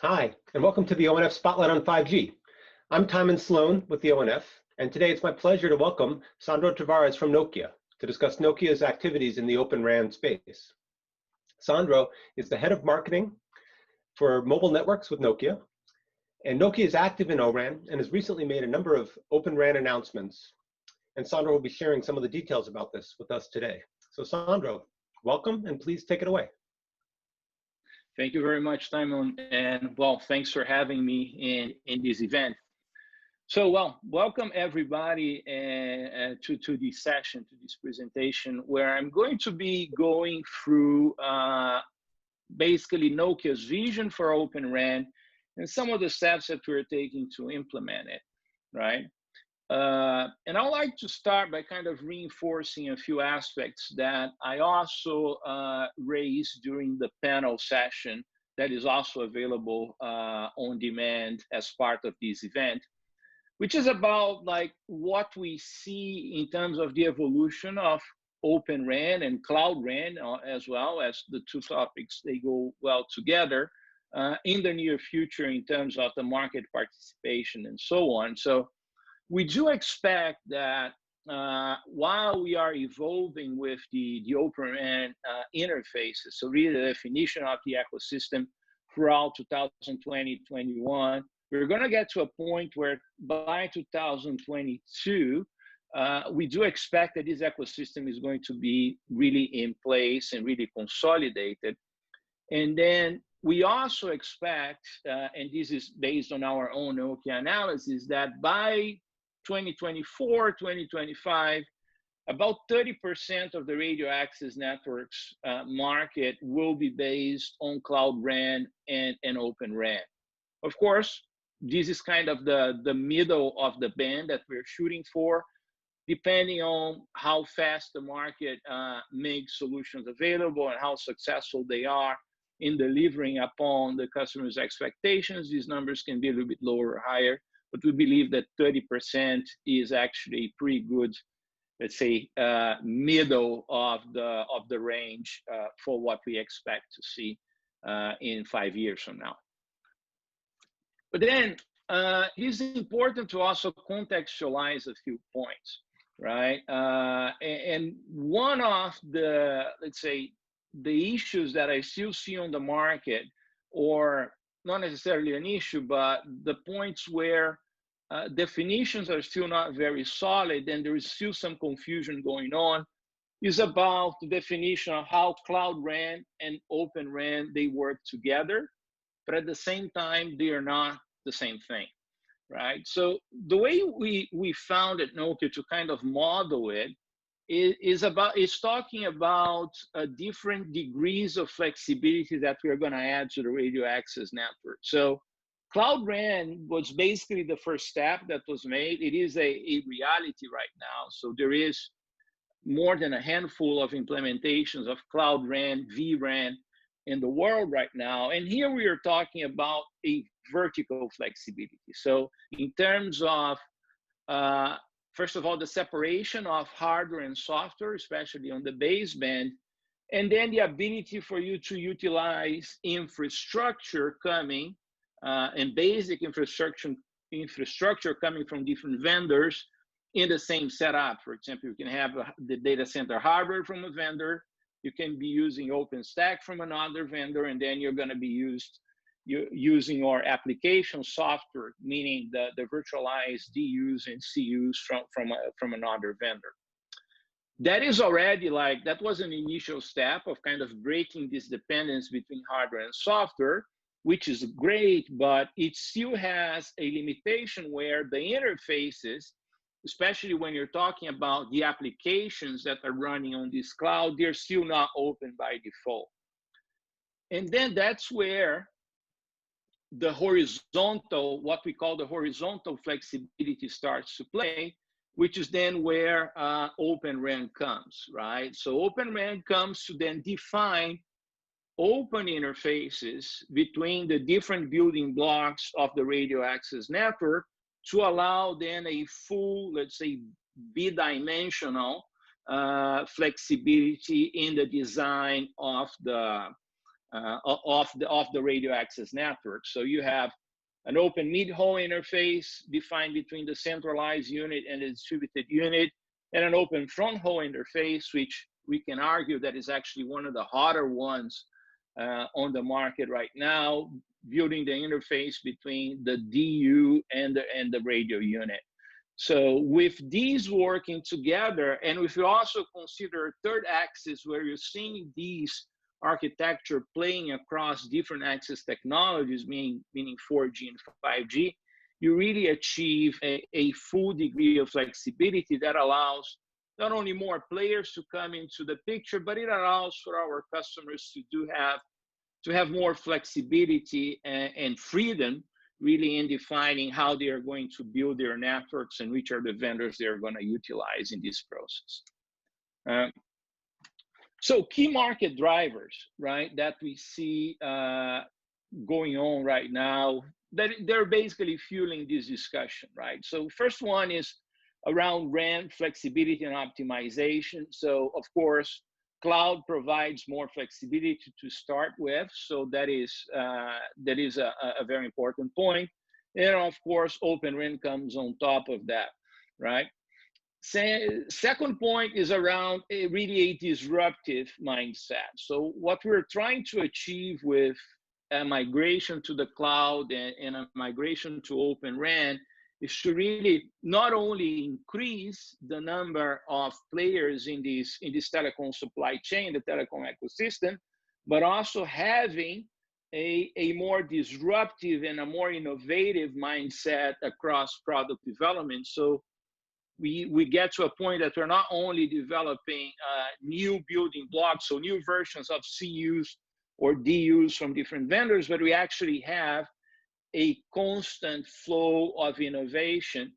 Hi, and welcome to the ONF Spotlight on 5G. I'm Timon Sloane with the ONF, and today it's my pleasure to welcome Sandro Tavares from Nokia to discuss Nokia's activities in the Open RAN space. Sandro is the head of marketing for mobile networks with Nokia, and Nokia is active in O-RAN and has recently made a number of Open RAN announcements, and Sandro will be sharing some of the details about this with us today. So Sandro, welcome, and please take it away. Thank you very much, Timon, and well, thanks for having me in this event. So, well, welcome everybody to this session, to this presentation, where I'm going to be going through basically Nokia's vision for Open RAN and some of the steps that we're taking to implement it, right? And I'd like to start by kind of reinforcing a few aspects that I also raised during the panel session that is also available on demand as part of this event, which is about like what we see in terms of the evolution of Open RAN and Cloud RAN, as well as the two topics, they go well together in the near future in terms of the market participation and so on. So we do expect that while we are evolving with the Open RAN interfaces, so really the definition of the ecosystem throughout 2020-21, we're going to get to a point where by 2022, we do expect that this ecosystem is going to be really in place and really consolidated. And then we also expect, and this is based on our own Nokia analysis, that by 2024, 2025, about 30% of the radio access networks market will be based on Cloud RAN and Open RAN. Of course, this is kind of the middle of the band that we're shooting for, depending on how fast the market makes solutions available and how successful they are in delivering upon the customer's expectations. These numbers can be a little bit lower or higher, but we believe that 30% is actually pretty good, let's say, middle of the range for what we expect to see in 5 years from now. But then it's important to also contextualize a few points, right? And one of the, let's say, the issues that I still see on the market, or not necessarily an issue, but the points where definitions are still not very solid and there is still some confusion going on, is about the definition of how Cloud RAN and Open RAN, they work together, but at the same time, they are not the same thing, right? So the way we found at Nokia to kind of model it is talking about different degrees of flexibility that we're going to add to the radio access network. So Cloud RAN was basically the first step that was made. It is a reality right now. So there is more than a handful of implementations of Cloud RAN, vRAN in the world right now. And here we are talking about a vertical flexibility. So in terms of, first of all, the separation of hardware and software, especially on the baseband, and then the ability for you to utilize infrastructure coming and basic infrastructure coming from different vendors in the same setup. For example, you can have the data center hardware from a vendor, you can be using OpenStack from another vendor, and then you're going to be using your application software, meaning the virtualized DUs and CUs from another vendor. That is already like, that was an initial step of kind of breaking this dependence between hardware and software, which is great, but it still has a limitation where the interfaces, especially when you're talking about the applications that are running on this cloud, they're still not open by default. And then that's where the horizontal, what we call the horizontal flexibility starts to play, which is then where Open RAN comes, right? So Open RAN comes to then define open interfaces between the different building blocks of the radio access network to allow then a full, let's say, bidimensional flexibility in the design of the of the radio access network. So you have an open mid-hole interface defined between the centralized unit and the distributed unit, and an open front hole interface, which we can argue that is actually one of the hotter ones on the market right now, building the interface between the DU and the radio unit. So with these working together, and if you also consider third axis, where you're seeing these architecture playing across different access technologies, meaning 4G and 5G, you really achieve a full degree of flexibility that allows not only more players to come into the picture, but it allows for our customers to have more flexibility and freedom really in defining how they are going to build their networks and which are the vendors they are going to utilize in this process. So key market drivers, right, that we see going on right now, that they're basically fueling this discussion, right? So first one is around RAN flexibility and optimization. So of course, cloud provides more flexibility to start with. So that is a very important point. And of course, Open RAN comes on top of that, right? Second point is around really a disruptive mindset. So what we're trying to achieve with a migration to the cloud and a migration to Open RAN is to really not only increase the number of players in this telecom supply chain, the telecom ecosystem, but also having a more disruptive and a more innovative mindset across product development. So we get to a point that we're not only developing new building blocks, so new versions of CUs or DUs from different vendors, but we actually have a constant flow of innovation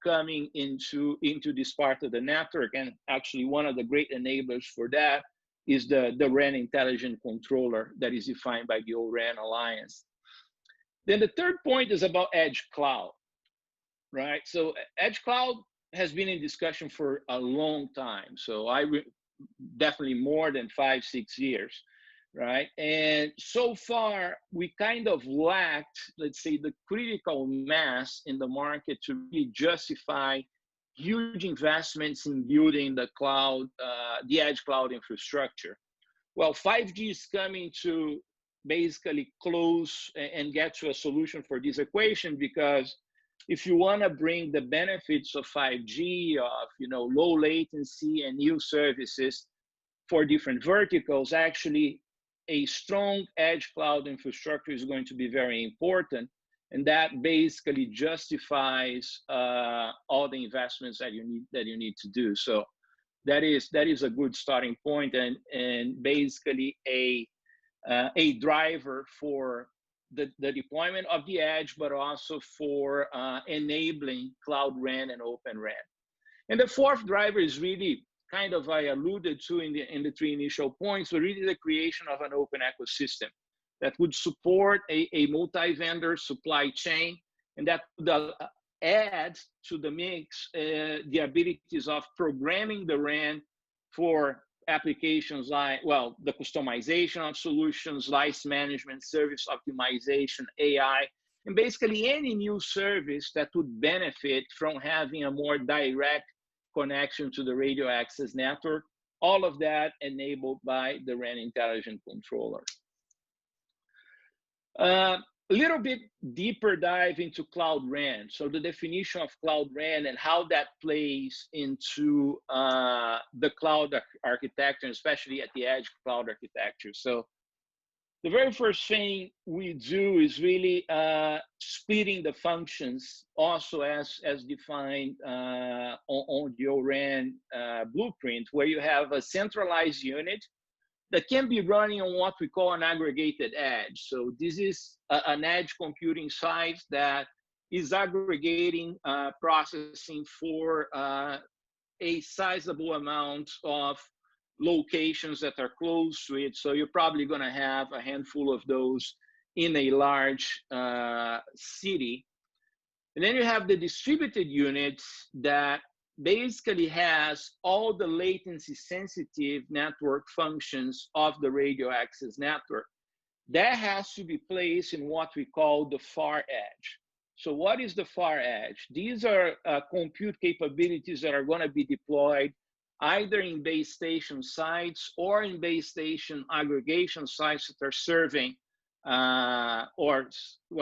coming into this part of the network. And actually one of the great enablers for that is the RAN intelligent controller that is defined by the O-RAN Alliance. Then the third point is about edge cloud, right? So edge cloud has been in discussion for a long time. So definitely more than 5-6 years. Right. And so far, we kind of lacked, let's say, the critical mass in the market to really justify huge investments in building the cloud, the edge cloud infrastructure. Well, 5G is coming to basically close and get to a solution for this equation, because if you want to bring the benefits of 5G, of low latency and new services for different verticals, actually a strong edge cloud infrastructure is going to be very important, and that basically justifies all the investments that you need to do. So that is a good starting point, and basically a driver for the deployment of the edge, but also for enabling Cloud RAN and Open RAN. And the fourth driver is really kind of I alluded to in the three initial points, but really the creation of an open ecosystem that would support a multi-vendor supply chain, and that would add to the mix the abilities of programming the RAN for applications like, well, the customization of solutions, license management, service optimization, AI, and basically any new service that would benefit from having a more direct connection to the radio access network, all of that enabled by the RAN intelligent controller. A little bit deeper dive into Cloud RAN. So the definition of Cloud RAN and how that plays into the cloud architecture, especially at the edge cloud architecture. So the very first thing we do is really splitting the functions, also as defined on the O-RAN blueprint, where you have a centralized unit that can be running on what we call an aggregated edge. So this is an edge computing site that is aggregating processing for a sizable amount of locations that are close to it. So you're probably going to have a handful of those in a large city. And then you have the distributed units that basically has all the latency sensitive network functions of the radio access network. that has to be placed in what we call the far edge. So what is the far edge? These are compute capabilities that are going to be deployed either in base station sites or in base station aggregation sites that are serving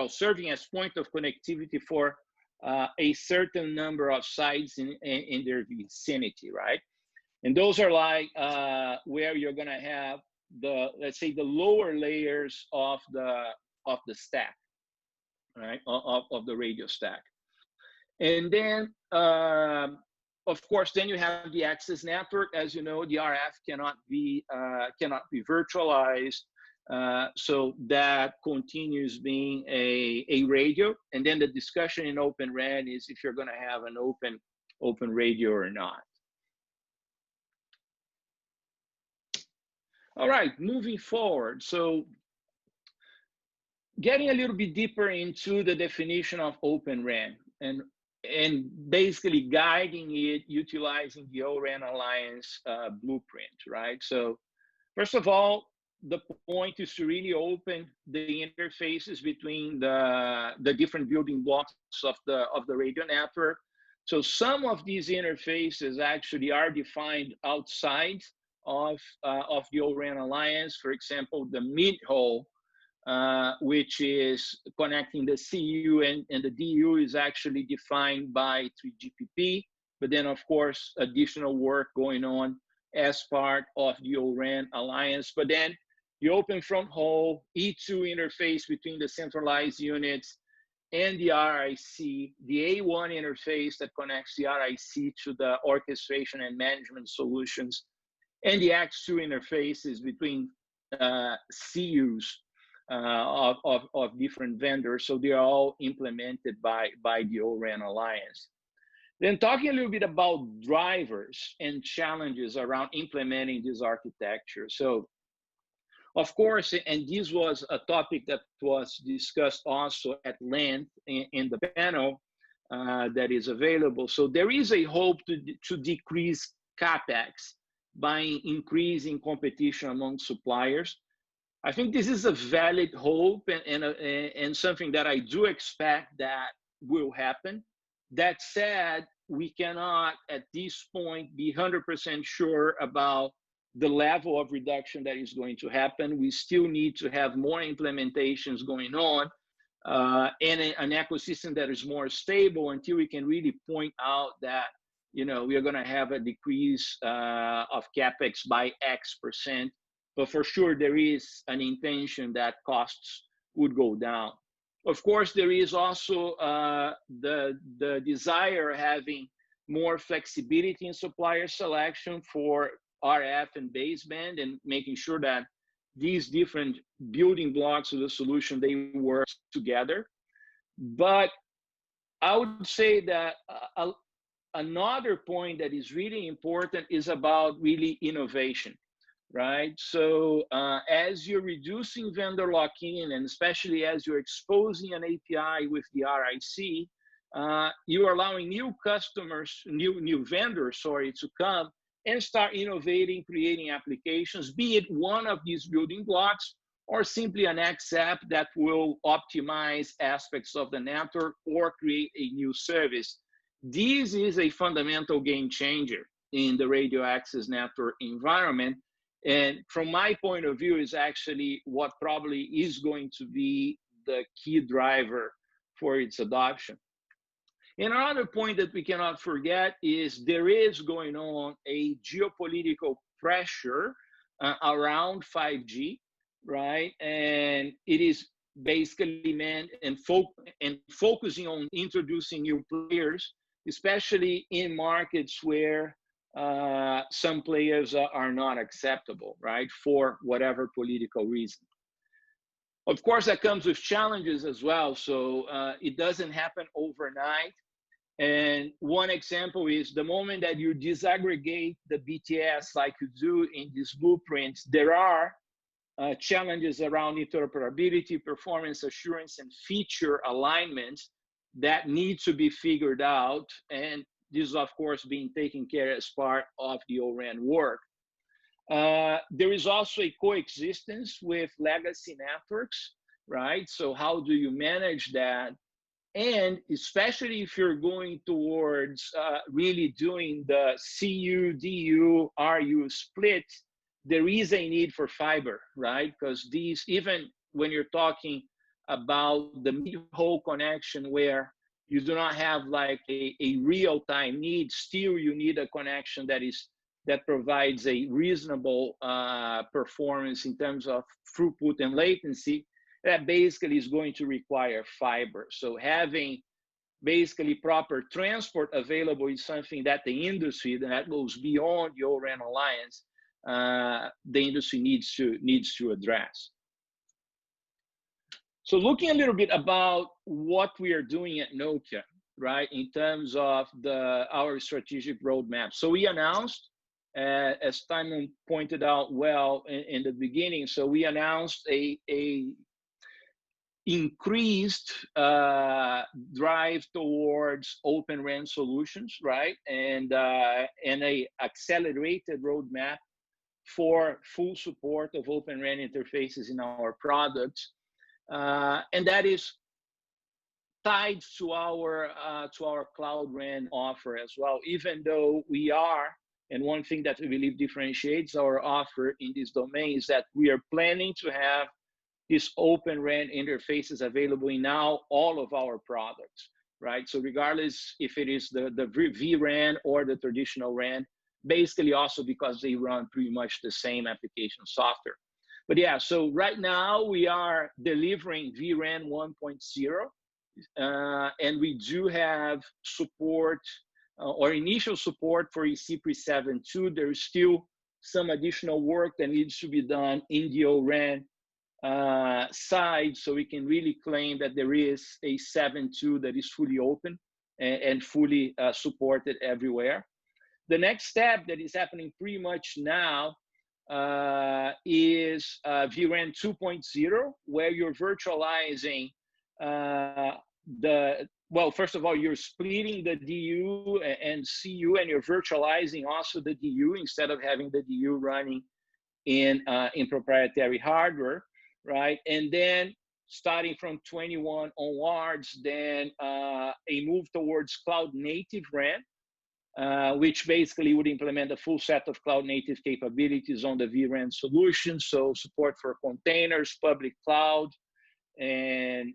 serving as point of connectivity for a certain number of sites in their vicinity, right? And those are like where you're going to have let's say the lower layers of the stack, right, of the radio stack. And then of course then you have the access network. As you know, the RF cannot be virtualized, so that continues being a radio. And then the discussion in Open RAN is if you're going to have an open radio or not. All right, moving forward. So getting a little bit deeper into the definition of Open RAN and basically guiding it utilizing the O-RAN Alliance blueprint, right? So first of all, the point is to really open the interfaces between the different building blocks of the radio network. So some of these interfaces actually are defined outside of the O-RAN Alliance. For example, the mid-hole, which is connecting the CU and the DU, is actually defined by 3GPP, but then of course additional work going on as part of the O-RAN Alliance. But then the open front hole E2 interface between the centralized units and the RIC, the A1 interface that connects the RIC to the orchestration and management solutions, and the X2 interfaces between CUs of different vendors. So they are all implemented by the O-RAN Alliance. Then talking a little bit about drivers and challenges around implementing this architecture. So of course, and this was a topic that was discussed also at length in the panel that is available. So there is a hope to decrease CapEx by increasing competition among suppliers. I think this is a valid hope and something that I do expect that will happen. That said, we cannot at this point be 100% sure about the level of reduction that is going to happen. We still need to have more implementations going on and an ecosystem that is more stable until we can really point out that, you know, we are going to have a decrease of CapEx by X%. But for sure, there is an intention that costs would go down. Of course, there is also the desire of having more flexibility in supplier selection for RF and baseband, and making sure that these different building blocks of the solution, they work together. But I would say that another point that is really important is about really innovation, right? So as you're reducing vendor lock-in, and especially as you're exposing an API with the RIC, you are allowing new customers, new vendors, to come and start innovating, creating applications, be it one of these building blocks or simply an XApp that will optimize aspects of the network or create a new service. This is a fundamental game changer in the radio access network environment. And from my point of view, is actually what probably is going to be the key driver for its adoption. And another point that we cannot forget is there is going on a geopolitical pressure around 5G, right? And it is basically meant and focusing on introducing new players, especially in markets where some players are not acceptable, right? For whatever political reason. Of course, that comes with challenges as well. So it doesn't happen overnight. And one example is the moment that you disaggregate the BTS like you do in these blueprints, there are challenges around interoperability, performance assurance, and feature alignment that need to be figured out. And this is, of course, being taken care of as part of the O-RAN work. There is also a coexistence with legacy networks, right? So how do you manage that? And especially if you're going towards really doing the CU, DU, RU split, there is a need for fiber, right? Because these, even when you're talking about the mid-hole connection where you do not have like a real-time need, still you need a connection that provides a reasonable performance in terms of throughput and latency. That basically is going to require fiber. So having basically proper transport available is something that the industry, that goes beyond the O-RAN Alliance, the industry needs to address. So looking a little bit about what we are doing at Nokia, right, in terms of our strategic roadmap. So we announced, as Timon pointed out well in the beginning, so we announced a increased drive towards Open RAN solutions, right, and a accelerated roadmap for full support of Open RAN interfaces in our products, and that is tied to our Cloud RAN offer as well. Even though we are, and one thing that we believe differentiates our offer in this domain is that we are planning to have these Open RAN interfaces available in now all of our products, right? So regardless if it is the vRAN or the traditional RAN, basically also because they run pretty much the same application software. But yeah, so right now we are delivering vRAN 1.0, and we do have support or initial support for ECPRI 7.2. There's still some additional work that needs to be done in the O-RAN side, so we can really claim that there is a 7.2 that is fully open and fully supported everywhere. The next step that is happening pretty much now is vRAN 2.0, where you're virtualizing well, first of all, you're splitting the DU and CU, and you're virtualizing also the DU instead of having the DU running in proprietary hardware, right? And then starting from 21 onwards, then a move towards cloud native RAN, which basically would implement a full set of cloud native capabilities on the vRAN solution. So support for containers, public cloud, and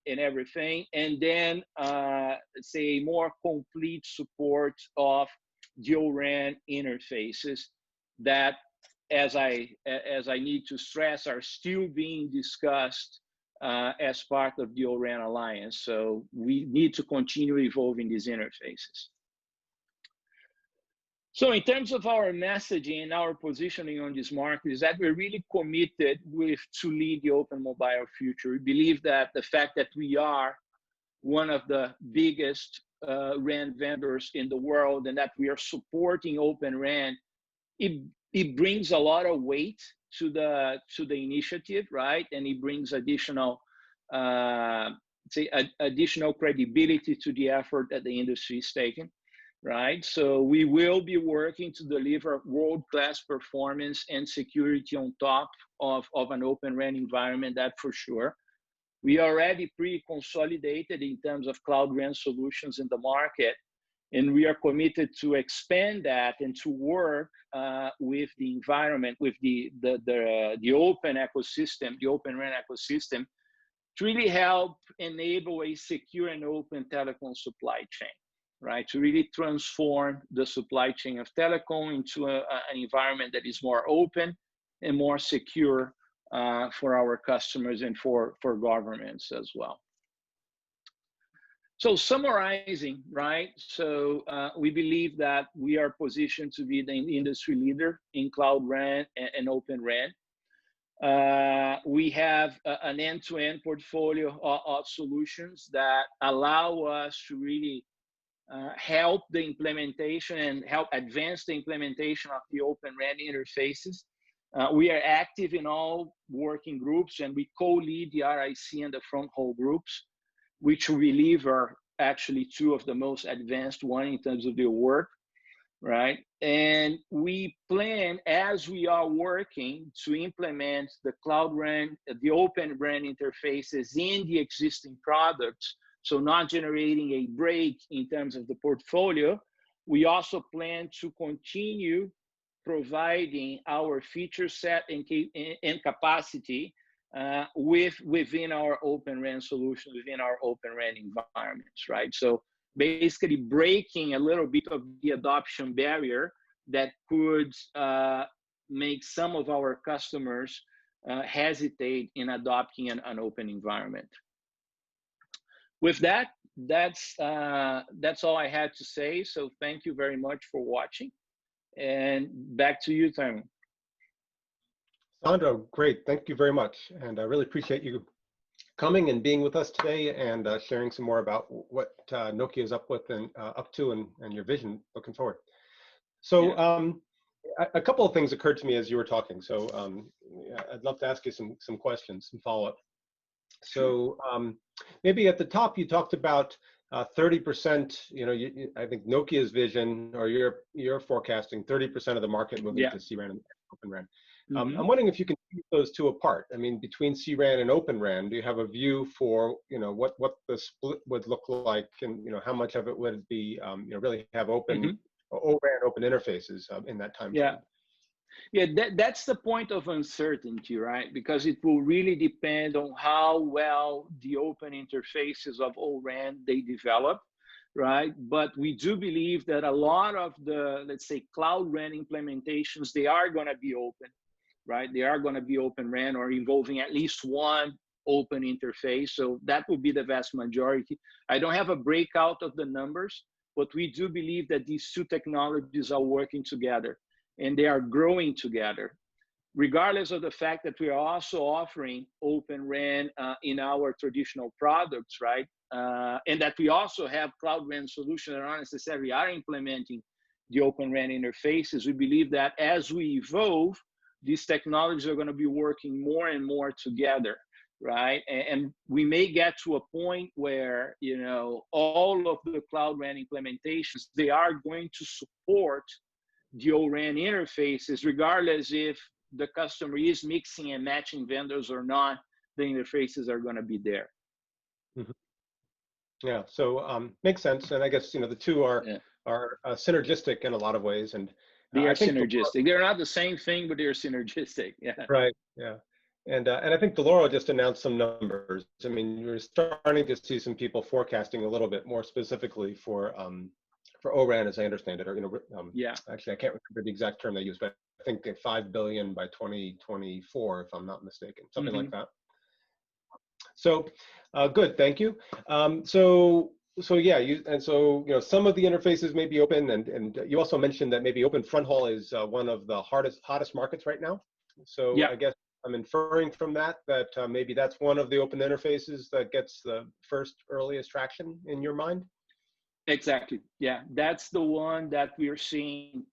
everything. And then let's say a more complete support of dual-RAN interfaces that, as I need to stress, are still being discussed as part of the O-RAN Alliance. So we need to continue evolving these interfaces. So in terms of our messaging and our positioning on this market is that we're really committed to lead the open mobile future. We believe that the fact that we are one of the biggest RAN vendors in the world and that we are supporting Open RAN, it brings a lot of weight to the initiative, right? And it brings additional additional credibility to the effort that the industry is taking, right? So we will be working to deliver world-class performance and security on top of an Open RAN environment, that for sure. We are already pretty consolidated in terms of Cloud RAN solutions in the market, and we are committed to expand that and to work with the environment, with the open ecosystem, the Open RAN ecosystem, to really help enable a secure and open telecom supply chain, right? To really transform the supply chain of telecom into an environment that is more open and more secure for our customers and for governments as well. So summarizing, right? So we believe that we are positioned to be the industry leader in Cloud RAN and Open RAN. We have an end-to-end portfolio of solutions that allow us to really help the implementation and help advance the implementation of the Open RAN interfaces. We are active in all working groups, and we co-lead the RIC and the front haul groups, which we believe are actually two of the most advanced one in terms of their work. right? And we plan, as we are working to implement the Cloud RAN, the Open RAN interfaces in the existing products, so not generating a break in terms of the portfolio, we also plan to continue providing our feature set and capacity within our Open RAN solution, within our Open RAN environments, right? So basically breaking a little bit of the adoption barrier that could make some of our customers hesitate in adopting an open environment. With that, that's all I had to say. So thank you very much for watching. And back to you, Timon. Sandro, great. Thank you very much. And I really appreciate you coming and being with us today and sharing some more about what Nokia is up with and up to and your vision looking forward. So a couple of things occurred to me as you were talking. So I'd love to ask you some questions, some follow-up. So maybe at the top, you talked about 30%, I think Nokia's vision, or you're forecasting 30% of the market moving to CRAN and Open RAN. I'm wondering if you can keep those two apart. I mean, between CRAN and Open RAN, do you have a view for, what the split would look like, and how much of it would be, really have open O-RAN, open interfaces in that time frame? Yeah, that's the point of uncertainty, right? Because it will really depend on how well the open interfaces of O-RAN they develop, right? But we do believe that a lot of the, let's say, Cloud RAN implementations, they are going to be open, right? They are going to be Open RAN or involving at least one open interface. So that will be the vast majority. I don't have a breakout of the numbers, but we do believe that these two technologies are working together and they are growing together, regardless of the fact that we are also offering Open RAN in our traditional products, right? And that we also have Cloud RAN solutions that aren't necessarily are implementing the Open RAN interfaces. We believe that as we evolve, these technologies are going to be working more and more together, right? And we may get to a point where, all of the Cloud RAN implementations, they are going to support the O-RAN interfaces, regardless if the customer is mixing and matching vendors or not, the interfaces are going to be there. Yeah, so makes sense. And I guess, the two are synergistic in a lot. Of ways. And they are synergistic. They're not the same thing, but they're synergistic. Yeah. Right. Yeah. And I think Deloro just announced some numbers. I mean, you're starting to see some people forecasting a little bit more specifically for O-RAN, as I understand it. Or actually, I can't remember the exact term they used, but I think 5 billion by 2024, if I'm not mistaken, something like that. So good, thank you. So yeah, some of the interfaces may be open, and you also mentioned that maybe open front haul is one of the hottest markets right now. So I guess I'm inferring from that maybe that's one of the open interfaces that gets the first earliest traction in your mind. Exactly. Yeah, that's the one that we are seeing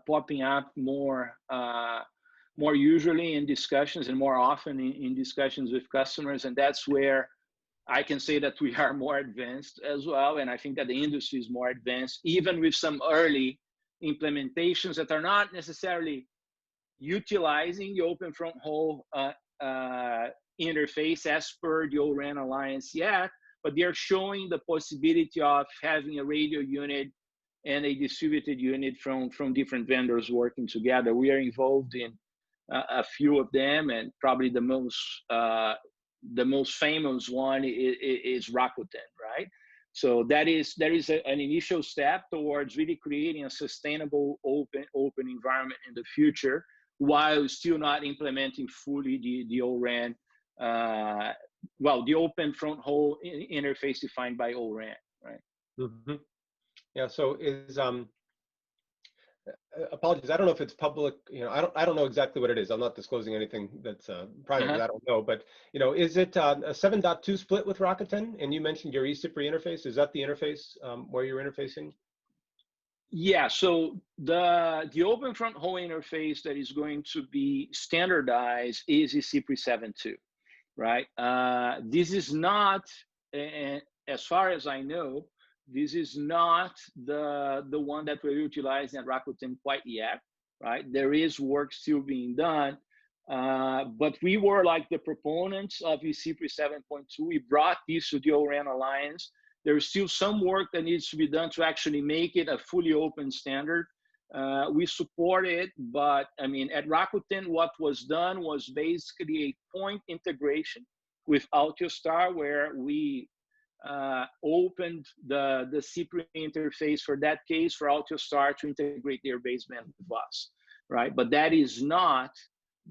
popping up more usually in discussions and more often in discussions with customers, and that's where I can say that we are more advanced as well. And I think that the industry is more advanced, even with some early implementations that are not necessarily utilizing the open front haul interface as per the O-RAN Alliance yet, but they are showing the possibility of having a radio unit and a distributed unit from different vendors working together. We are involved in a few of them, and probably the most famous one is Rakuten, right? So that is an initial step towards really creating a sustainable open environment in the future, while still not implementing fully the O-RAN, the open front haul interface defined by O-RAN, right? Yeah. So is apologies, I don't know if it's public. I don't know exactly what it is. I'm not disclosing anything that's private. I don't know, but is it a 7.2 split with Rakuten? And you mentioned your eCPRI interface. Is that the interface where you're interfacing? Yeah. So the open front haul interface that is going to be standardized is eCPRI 7.2, right? This is not, as far as I know, This is not the one that we're utilizing at Rakuten quite yet, right? There is work still being done, but we were like the proponents of eCPRI 7.2. We brought this to the O-RAN Alliance. There's still some work that needs to be done to actually make it a fully open standard. We support it, but I mean, at Rakuten, what was done was basically a point integration with Altiostar, where we opened the CPRI interface for that case for Altiostar to integrate their baseband with us, right? But that is not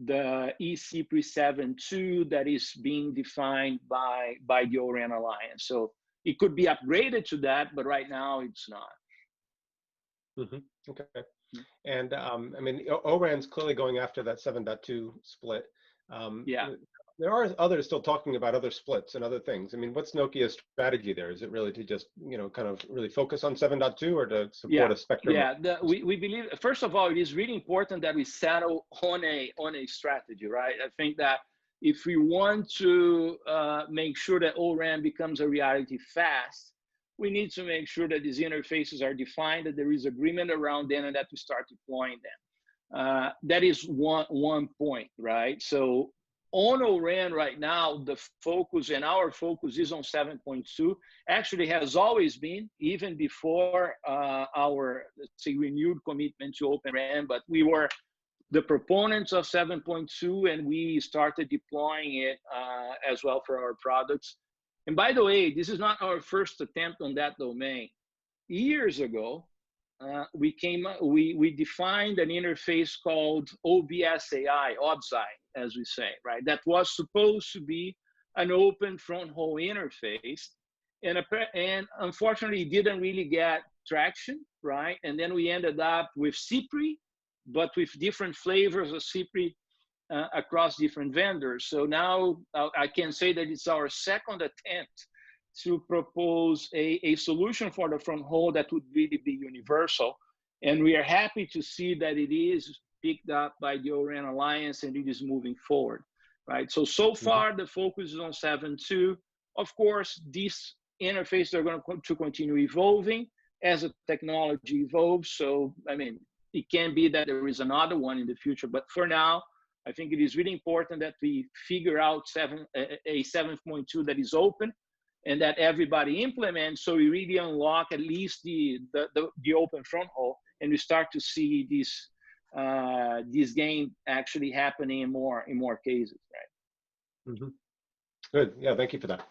the eCPRI 7.2 that is being defined by the O-RAN Alliance. So it could be upgraded to that, but right now it's not. Mm-hmm. Okay. And I mean, O-RAN's clearly going after that 7.2 split. Yeah. There are others still talking about other splits and other things. I mean, what's Nokia's strategy there? Is it really to just, kind of really focus on 7.2 or to support a spectrum? Yeah, we believe, first of all, it is really important that we settle on a strategy, right? I think that if we want to make sure that O-RAN becomes a reality fast, we need to make sure that these interfaces are defined, that there is agreement around them, and that we start deploying them. That is one point, right? So on O-RAN right now, the focus and our focus is on 7.2. Actually has always been, even before our, let's say, renewed commitment to Open RAN, but we were the proponents of 7.2 and we started deploying it as well for our products. And by the way, this is not our first attempt on that domain. Years ago, we defined an interface called OBSAI, as we say, right? That was supposed to be an open front haul interface. And unfortunately, it didn't really get traction, right? And then we ended up with CPRI, but with different flavors of CPRI across different vendors. So now I can say that it's our second attempt to propose a solution for the front haul that would really be universal. And we are happy to see that it is picked up by the O-RAN Alliance and it is moving forward, right? So far, the focus is on 7.2. Of course, these interfaces are going to continue evolving as the technology evolves. So, I mean, it can be that there is another one in the future, but for now, I think it is really important that we figure out a 7.2 that is open and that everybody implements, so we really unlock at least the open front haul, and we start to see this game actually happening in more cases, right? Mm-hmm. Good. Yeah, thank you for that.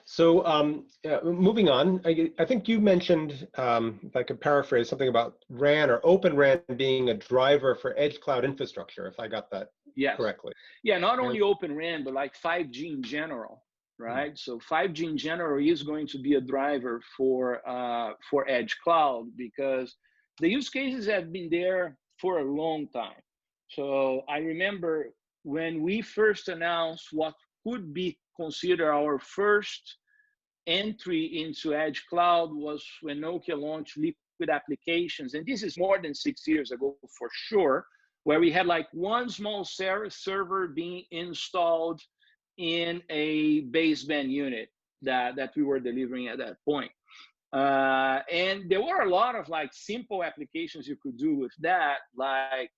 So moving on, I think you mentioned, if I could paraphrase, something about RAN or Open RAN being a driver for edge cloud infrastructure, if I got that correctly. Yeah, not only Open RAN, but like 5G in general, right? So 5G in general is going to be a driver for edge cloud because the use cases have been there for a long time. So I remember when we first announced what could be considered our first entry into edge cloud was when Nokia launched Liquid Applications. And this is more than 6 years ago for sure, where we had like one small server being installed in a baseband unit that we were delivering at that point. And there were a lot of like simple applications you could do with that, like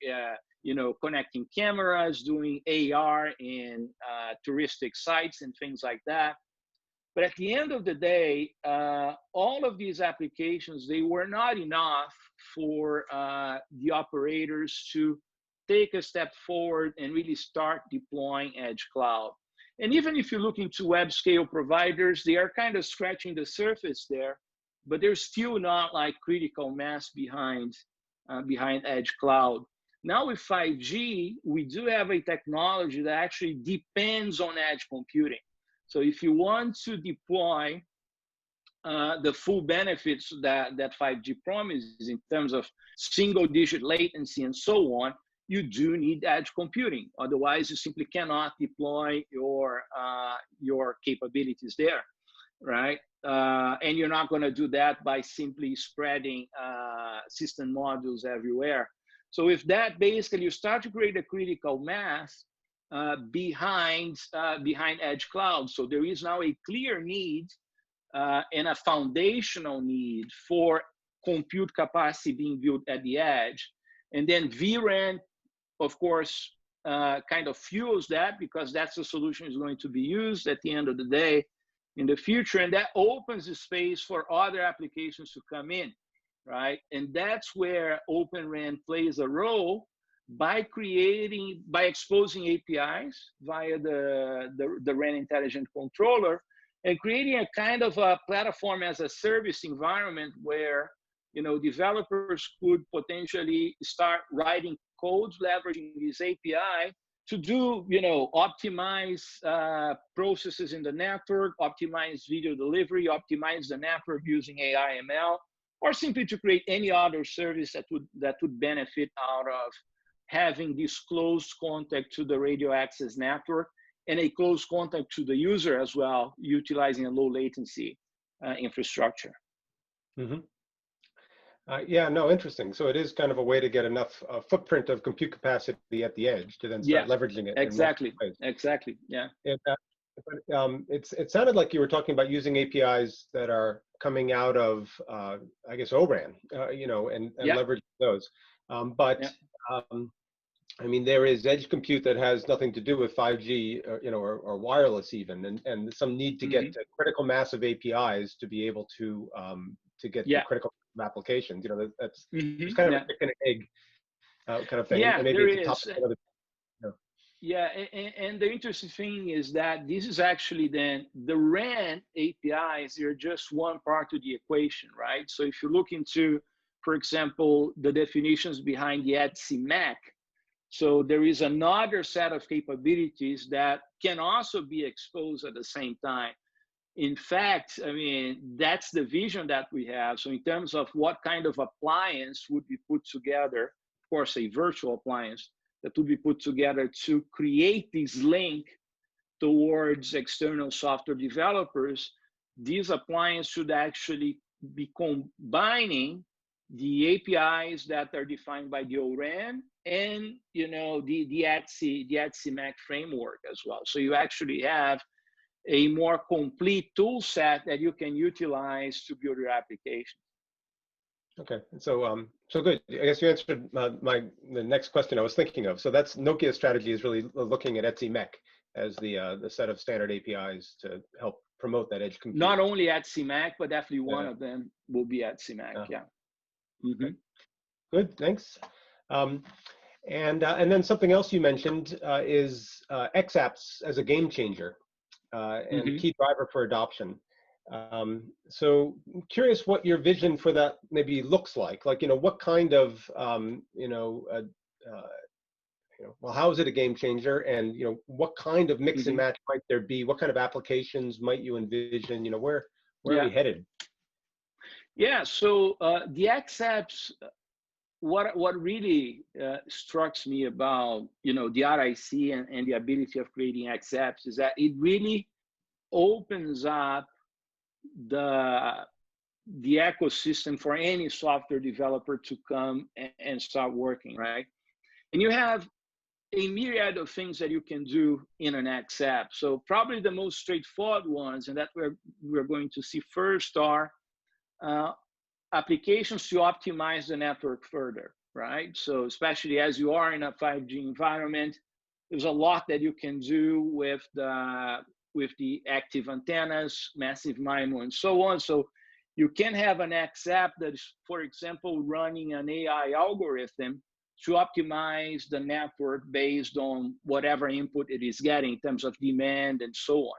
connecting cameras, doing AR in touristic sites and things like that. But at the end of the day, all of these applications, they were not enough for the operators to take a step forward and really start deploying edge cloud. And even if you look into web scale providers, they are kind of scratching the surface there, but there's still not like critical mass behind edge cloud. Now with 5G, we do have a technology that actually depends on edge computing. So if you want to deploy the full benefits that 5G promises in terms of single-digit latency and so on, you do need edge computing. Otherwise, you simply cannot deploy your capabilities there, right? And you're not going to do that by simply spreading system modules everywhere. So with that, basically, you start to create a critical mass behind edge cloud. So there is now a clear need and a foundational need for compute capacity being built at the edge. And then vRAN, of course, kind of fuels that, because that's the solution is going to be used at the end of the day in the future. And that opens the space for other applications to come in, right? And that's where Open RAN plays a role by exposing APIs via the RAN intelligent controller, and creating a kind of a platform as a service environment where, you know, developers could potentially start writing codes leveraging this API to do, you know, optimize processes in the network, optimize video delivery, optimize the network using AI ML, or simply to create any other service that would benefit out of having this close contact to the radio access network and a close contact to the user as well, utilizing a low latency infrastructure. Mm-hmm. Yeah, no, interesting. So it is kind of a way to get enough footprint of compute capacity at the edge to then start leveraging it. Exactly. Exactly. Yeah. It sounded like you were talking about using APIs that are coming out of, I guess, ORAN, you know, and leveraging those. I mean, there is edge compute that has nothing to do with 5G, you know, or wireless even, and some need to get to critical mass of APIs to be able to get the critical applications. You know, that's it's kind of a chicken and egg kind of thing. Yeah, and maybe there it's is. Yeah, and the interesting thing is that this is actually then the RAN APIs. They're just one part of the equation, right? So if you look into, for example, the definitions behind the ETSI-MAC, so there is another set of capabilities that can also be exposed at the same time. In fact, I mean, that's the vision that we have. So in terms of what kind of appliance would be put together, of course, a virtual appliance that would be put together to create this link towards external software developers, these appliances should actually be combining the APIs that are defined by the ORAN and, you know, the ETSI-MAC framework as well. So you actually have a more complete tool set that you can utilize to build your application. Okay, so so good. I guess you answered the next question I was thinking of. So that's Nokia's strategy, is really looking at ETSI-MAC as the set of standard APIs to help promote that edge compute. Not only ETSI-MAC, but definitely one of them will be ETSI-MAC. Okay. Good, thanks. And then something else you mentioned is XApps as a game changer and a key driver for adoption. So I'm curious what your vision for that maybe looks like. Like, you know, what kind of, well, how is it a game changer? And, you know, what kind of mix and match might there be? What kind of applications might you envision? You know, where are we headed? Yeah, so the XApps, what really strikes me about, you know, the RIC and the ability of creating XApps is that it really opens up the ecosystem for any software developer to come and start working, right? And you have a myriad of things that you can do in an XApp. So probably the most straightforward ones, and that we're going to see first, are applications to optimize the network further, right? So especially as you are in a 5G environment, there's a lot that you can do with the active antennas, massive MIMO, and so on. So you can have an XApp that is, for example, running an AI algorithm to optimize the network based on whatever input it is getting in terms of demand and so on,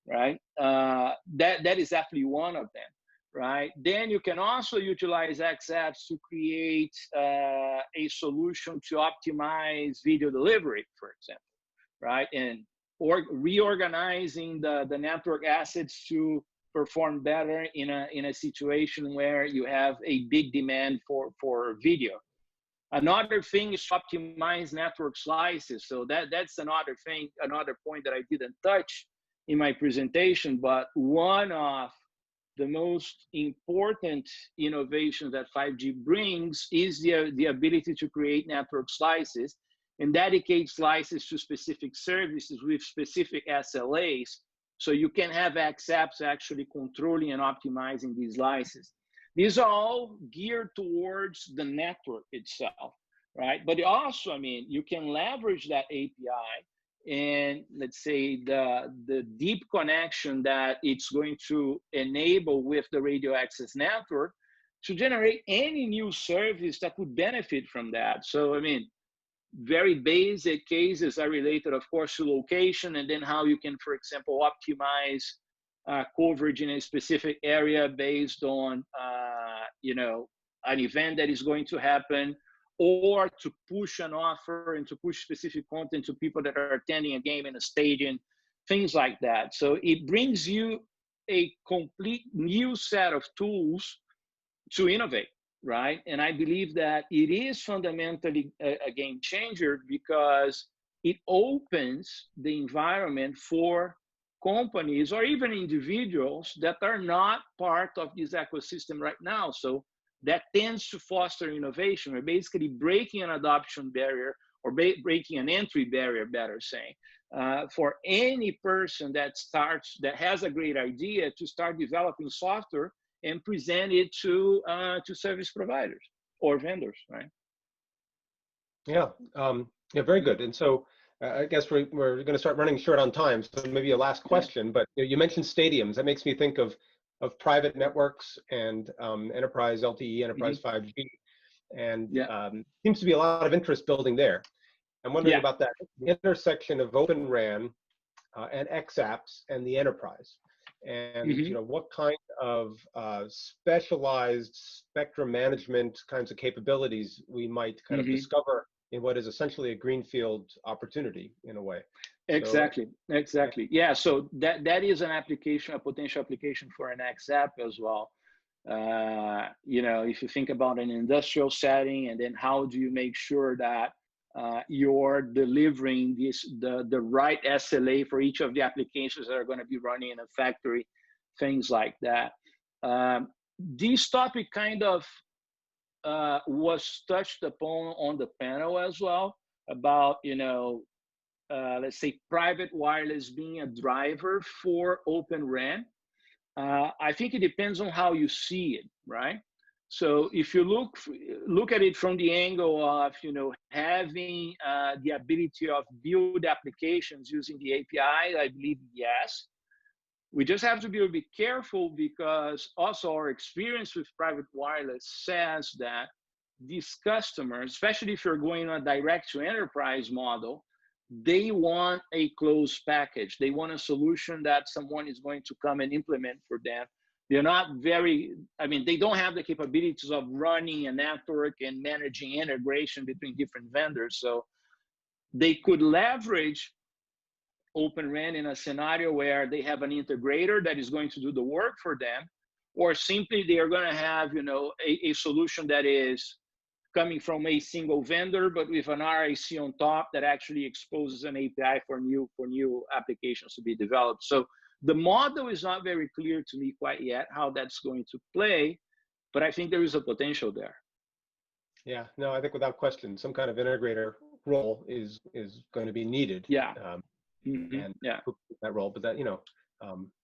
right? That is definitely one of them, right? Then you can also utilize XApps to create a solution to optimize video delivery, for example, right? And reorganizing the network assets to perform better in a situation where you have a big demand for video. Another thing is to optimize network slices. So that's another thing, another point that I didn't touch in my presentation, but one of the most important innovations that 5G brings is the ability to create network slices and dedicate slices to specific services with specific SLAs So you can have X apps actually controlling and optimizing these licenses. These are all geared towards the network itself, right? But also, I mean, you can leverage that API and let's say the deep connection that it's going to enable with the radio access network to generate any new service that would benefit from that. So, I mean, very basic cases are related, of course, to location and then how you can, for example, optimize coverage in a specific area based on, you know, an event that is going to happen, or to push an offer and to push specific content to people that are attending a game in a stadium, things like that. So it brings you a complete new set of tools to innovate, right? And I believe that it is fundamentally a game changer because it opens the environment for companies or even individuals that are not part of this ecosystem right now. So that tends to foster innovation. We're basically breaking an adoption barrier or breaking an entry barrier, better saying, for any person that has a great idea to start developing software and present it to service providers or vendors, right? Yeah, yeah, very good. And so I guess we're going to start running short on time. So maybe a last question, but you mentioned stadiums. That makes me think of private networks and enterprise LTE, enterprise 5G, and seems to be a lot of interest building there. I'm wondering about that intersection of Open RAN and XApps and the enterprise. And you know, what kind of specialized spectrum management kinds of capabilities we might kind of discover in what is essentially a greenfield opportunity in a way. Exactly. Yeah, so that is an application, a potential application for an XApp as well. You know, if you think about an industrial setting, and then how do you make sure that you're delivering the right SLA for each of the applications that are going to be running in a factory, things like that. This topic kind of was touched upon on the panel as well about, you know, let's say private wireless being a driver for Open RAN. I think it depends on how you see it, right? So if you look at it from the angle of, you know, having the ability of build applications using the API, I believe yes. We just have to be a bit careful because also our experience with private wireless says that these customers, especially if you're going on a direct to enterprise model, they want a closed package. They want a solution that someone is going to come and implement for them. They're not they don't have the capabilities of running a network and managing integration between different vendors. So they could leverage Open RAN in a scenario where they have an integrator that is going to do the work for them, or simply they are going to have, you know, a solution that is coming from a single vendor, but with an RAC on top that actually exposes an API for new applications to be developed. So the model is not very clear to me quite yet how that's going to play, but I think there is a potential there. Yeah, no, I think without question, some kind of integrator role is going to be needed. Yeah. And that role, but that, you know,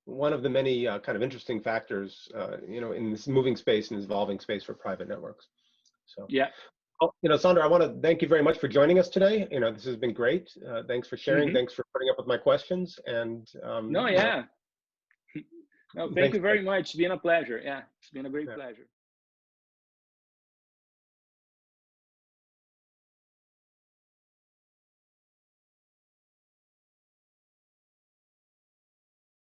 one of the many kind of interesting factors, you know, in this moving space and evolving space for private networks. So yeah. Oh, you know, Sandro, I want to thank you very much for joining us today. You know, this has been great. Thanks for sharing. Thanks for putting up with my questions. And no, thank you very much. It's been a pleasure. Yeah, it's been a great pleasure.